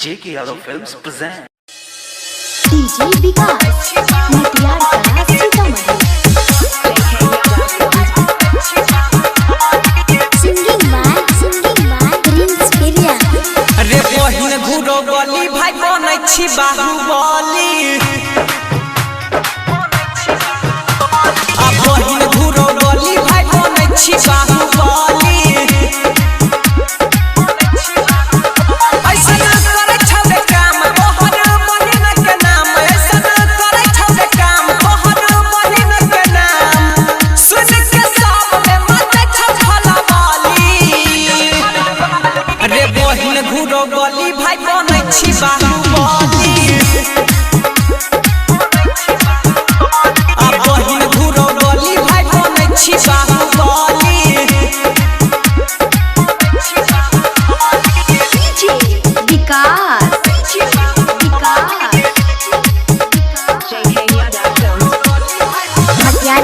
J.K. Yadav Films present DJ Vikas Matiyar Kala Sitamarhi singing by Prince Periya. रे बहिन घुरो गली भाई बनै छी बाहुबली आ बहिन घुरो गली भाई बनै छी बाहुबली ऐसा न करे छबे काम तोहर बहिन के नाम ऐसा न करे छबे काम तोहर बहिन के नाम सुन के सब में मत छफला वाली रे बहिन घुरो गली भाई बनै छी बाहुबली आ बहिन घुरो गली भाई बनै छी बाहुबली विकास मटियार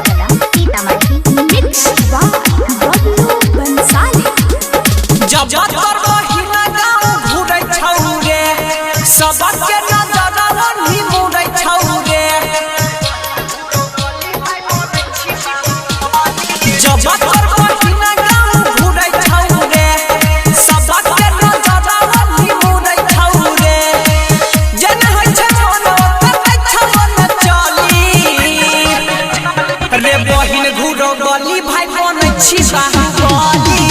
कला सीतामढ़ी मिक्स बाय बबलू बंसाली। जब तोर बहिन गाँव घुरै छौ रे सबके नजर ओढ़ी मुड़ै छौ रे जब तोर बहिन गाँव घुरै छौ रे सबके नजर ओढ़ी मुड़ै छौ रे जेना होइ छै मोनो तकै छौ न चली रे बहिन घुरो गली भाई बनै छी बाहुबली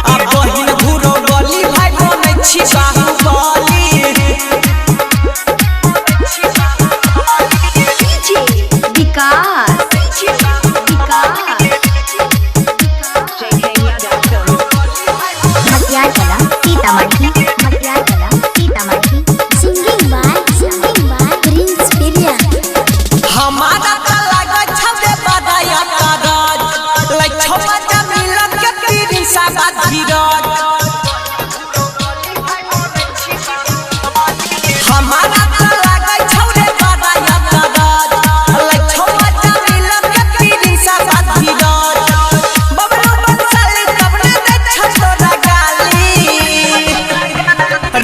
आ बहिन घुरो गली भाई बनै छी Baahubali Vikas Matiyar Kala Sitamarhi singing by Prince Periya. हमारा त लागै छबे बदाया कागज लै छबा जमीन के पीरी सागा धीरज हमारा त लागै छौरे बदाया कागज लै छबा जमीन के पीरी सागा धीरज बबलू बंसाली कबने दे छतोरा गाली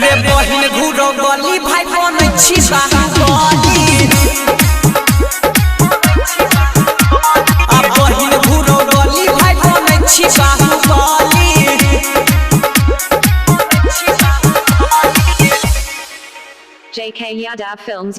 रे बहिन घुरो गली भाई बनै छी बाहुबली आ बहिन घुरो गली भाई बनै छी बाहुबली J.K. Yadav Films